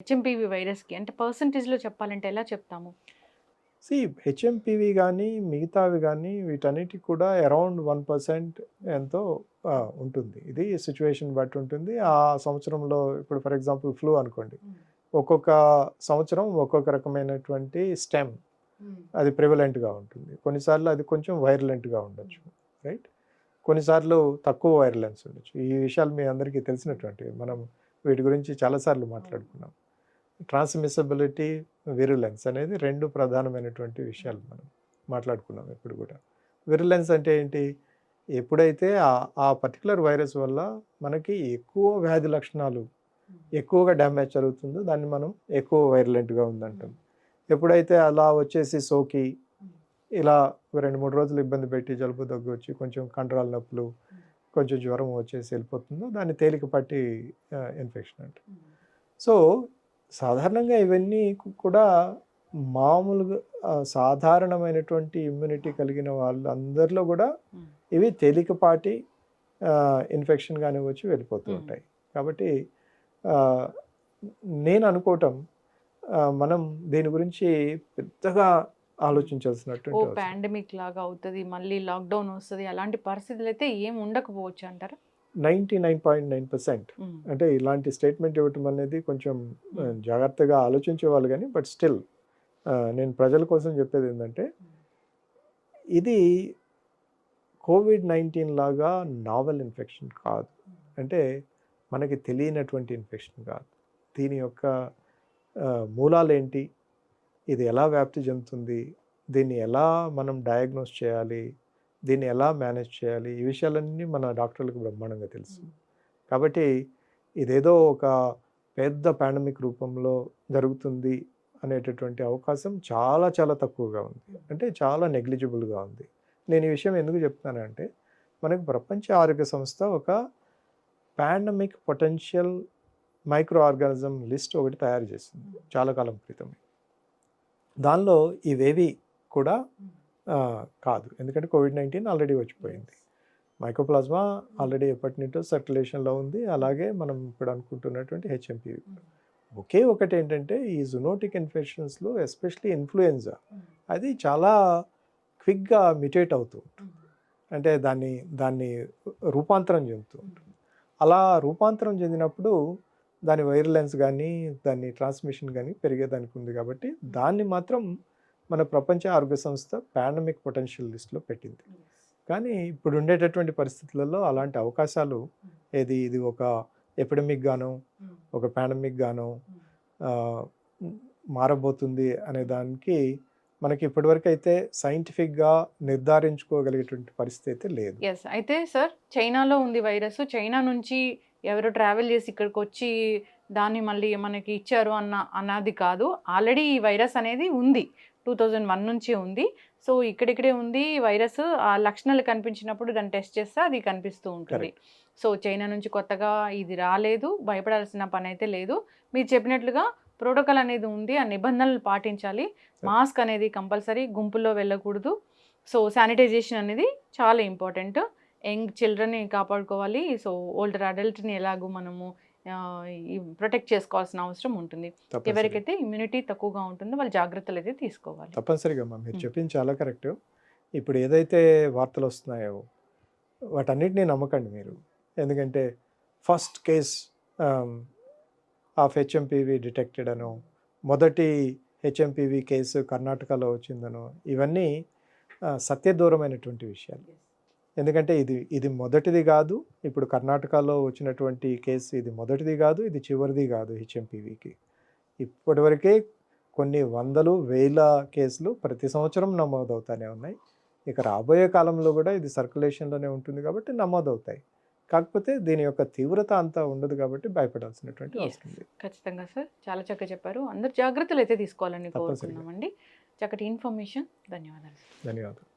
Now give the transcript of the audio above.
HMPV వైరస్‌కి అంటే పర్సెంటేజ్‌లో చెప్పాలంటే ఎలా చెప్తాము? సీ హెచ్ఎంపీవి గానీ, మిగతావి గానీ వీటన్నిటికి కూడా అరౌండ్ 1% ఎంతో ఉంటుంది. ఇది సిట్యుయేషన్ బట్టి ఉంటుంది. ఆ సంవత్సరంలో ఇప్పుడు ఫర్ ఎగ్జాంపుల్ ఫ్లూ అనుకోండి. ఒక్కొక్క సంవత్సరం ఒక్కొక్క రకమైనటువంటి స్టెమ్ అది ప్రివలెంట్‌గా ఉంటుంది. కొన్నిసార్లు అది కొంచెం వైరలెంట్‌గా ఉండొచ్చు. రైట్? కొన్నిసార్లు తక్కువ వైరలెన్స్ ఉండొచ్చు. ఈ విషయాలు మీ అందరికీ తెలిసినటువంటివి. మనం వీటి గురించి చాలా సార్లు మాట్లాడుకున్నాం. ట్రాన్స్‌మిసబిలిటీ, విరులెన్స్ అనేది 2 ప్రధానమైనటువంటి విషయాలు మనం మాట్లాడుకున్నాం ఎప్పుడు కూడా. విరులెన్స్ అంటే ఏంటి? ఎప్పుడైతే ఆ పర్టిక్యులర్ వైరస్ వల్ల మనకి ఎక్కువ వ్యాధి లక్షణాలు, ఎక్కువగా డ్యామేజ్ జరుగుతుందో దాన్ని మనం ఎక్కువ వైరలెంట్‌గా ఉందంటాం. ఎప్పుడైతే అలా వచ్చేసి సోకి, ఇలా ఒక 2, 3 రోజులు ఇబ్బంది పెట్టి జలుబు, దగ్గు వచ్చి కొంచెం కండరాల నొప్పులు, కొంచెం జ్వరం వచ్చేసి వెళ్ళిపోతుందో దాన్ని తేలికపాటి ఇన్ఫెక్షన్ అంటాం. సో, సాధారణంగా ఇవన్నీ కూడా మామూలుగా సాధారణమైనటువంటి ఇమ్యూనిటీ కలిగిన వాళ్ళందరిలో గూడా ఇవి తేలికపాటి ఇన్ఫెక్షన్ గానివ్వచ్చు వెళ్ళిపోతూ ఉంటాయి. కాబట్టి ఆహ్, నేను అనుకోవటం మనం దీని గురించి పెద్దగా ఆలోచించాల్సినటువంటి అవసరం పాండమిక్ లాగా అవుతది. మళ్ళీ లాక్‌డౌన్ వస్తది. అలాంటి పరిస్థితులైతే ఏం ఉండకపోవచ్చు అంటారా? 99.9% హ్మ్. అంటే ఇలాంటి స్టేట్మెంట్ ఇవ్వటం అనేది కొంచెం హ్మ్. జాగ్రత్తగా ఆలోచించేవాళ్ళు గానీ, బట్ స్టిల్ నేను ప్రజల కోసం చెప్పేదేంటంటే, ఇది కోవిడ్-19 లాగా నావెల్ ఇన్ఫెక్షన్ కాదు. అంటే మనకి తెలియనటువంటి ఇన్ఫెక్షన్ కాదు. దీని యొక్క మూలాలేంటి? ఇది ఎలా వ్యాప్తి చెందుతుంది? దీన్ని ఎలా మనం డయాగ్నోస్ చేయాలి? దీన్ని ఎలా మేనేజ్ చేయాలి? ఈ విషయాలన్నీ మన డాక్టర్లకు బ్రహ్మాండంగా తెలుసు. కాబట్టి ఇదేదో ఒక పెద్ద పాండమిక్ రూపంలో జరుగుతుంది అనేటటువంటి అవకాశం చాలా చాలా తక్కువగా ఉంది. అంటే చాలా నెగ్లిజిబుల్‌గా ఉంది. నేను ఈ విషయం ఎందుకు చెప్తున్నానంటే, మనకు ప్రపంచ ఆరోగ్య సంస్థ ఒక pandemic potential micro organism list ఒకటి తయారు చేసింది చాలా కాలం క్రితమే. దానిలో ఇవేవి కూడా కాదు. ఎందుకంటే కోవిడ్-19 ఆల్రెడీ వచ్చిపోయింది. మైకోప్లాస్మా ఆల్రెడీ ఎప్పటినుంచో సర్క్యులేషన్‌లో ఉంది. అలాగే మనం ఇప్పుడు అనుకుంటున్నటువంటి హెచ్ఎంపీవి. ఒకే ఒకటేంటంటే ఈ జూనోటిక్ ఇన్ఫెక్షన్స్‌లో ఎస్పెషల్లీ ఇన్‌ఫ్లుయెన్జా అది చాలా క్విక్‌గా మ్యుటేట్ అవుతూ ఉంటుంది. అంటే దాన్ని దాన్ని రూపాంతరం చెందుతూ ఉంటుంది. అలా రూపాంతరం చెందినప్పుడు దాని వైరలెన్స్ గానీ, దాని ట్రాన్స్‌మిషన్ గానీ పెరిగేదానికి ఉంది కాబట్టి దాన్ని మాత్రం మన ప్రపంచ ఆరోగ్య సంస్థ పాండమిక్ పొటెన్షియల్ లిస్ట్‌లో పెట్టింది. కానీ ఇప్పుడు ఉండేటటువంటి పరిస్థితులలో అలాంటి అవకాశాలు ఇది ఒక ఎపిడమిక్ గానో, ఒక పాండమిక్ గానో ఆహ్, మారబోతుంది అనే దానికి మనకి ఇప్పటివరకైతే సైంటిఫిక్‌గా నిర్ధారించుకోగలిగేటువంటి పరిస్థితి అయితే లేదు. యెస్. అయితే సార్ చైనాలో ఉంది వైరస్. చైనా నుంచి ఎవరో ట్రావెల్ చేసి ఇక్కడికొచ్చి దాన్ని మళ్ళీ మనకి ఇచ్చారు అన్నది కాదు. ఆల్రెడీ ఈ వైరస్ అనేది ఉంది. 2001 నుంచి ఉంది. సో, ఇక్కడిక్కడే ఉంది ఈ వైరస్. ఆ లక్షణాలు కనిపించినప్పుడు దాన్ని టెస్ట్ చేస్తే అది కనిపిస్తూ ఉంటుంది. కరెక్ట్. సో, చైనా నుంచి కొత్తగా ఇది రాలేదు. భయపడాల్సిన పనైతే లేదు. మీరు చెప్పినట్లుగా ప్రోటోకాల్ అనేది ఉంది. ఆ నిబంధనలు పాటించాలి. మాస్క్ అనేది కంపల్సరీ. గుంపుల్లో వెళ్ళకూడదు. సో, శానిటైజేషన్ అనేది చాలా ఇంపార్టెంట్. యంగ్ చిల్డ్రన్‌ని కాపాడుకోవాలి. సో, ఓల్డర్ అడల్ట్‌ని ఎలాగో మనము ఈ ప్రొటెక్ట్ చేసుకోవాల్సిన అవసరం ఉంటుంది. తప్పనిసరిగా. ఎవరికైతే ఇమ్యూనిటీ తక్కువగా ఉంటుందో వాళ్ళు జాగ్రత్తలైతే తీసుకోవాలి. తప్పనిసరిగా అమ్మా. మీరు హ్మ్. చెప్పింది చాలా కరెక్టు. ఇప్పుడు ఏదైతే వార్తలొస్తున్నాయో వాటన్నిటిని నమ్మకండి మీరు. ఎందుకంటే ఫస్ట్ కేస్ ఆహ్, ఆఫ్ హెచ్ఎంపీవీ డిటెక్టెడ్ అనో, మొదటి హెచ్ఎంపీవీ కేసు కర్ణాటకలో వచ్చిందనో, ఇవన్నీ సత్యదూరమైనటువంటి విషయాలు. ఎందుకంటే ఇది మొదటిది గాదు. ఇప్పుడు కర్ణాటకలో వచ్చినటువంటి కేసు ఇది మొదటిది గాదు. ఇది చివరిది గాదు హెచ్ఎంపీవీకి. ఇప్పటివరకే కొన్ని వందలు, వేల కేసులు ప్రతి సంవత్సరం నమోదవుతానే ఉన్నాయి. ఇక రాబోయే కాలంలో గూడా ఇది సర్క్యులేషన్‌లోనే ఉంటుంది కాబట్టి నమోదవుతాయి. కాకపోతే దీని యొక్క తీవ్రత అంత ఉండదు కాబట్టి భయపడాల్సినటువంటి యెస్. అవసరం లేదు. ఖచ్చితంగా సార్. చాలా చక్కగా చెప్పారు. అందరూ జాగ్రత్తలైతే తీసుకోవాలని తప్పనిసరిగా. కోరుకుందామండి. చక్కటి ఇన్ఫర్మేషన్. ధన్యవాదాలు. ధన్యవాదాలు.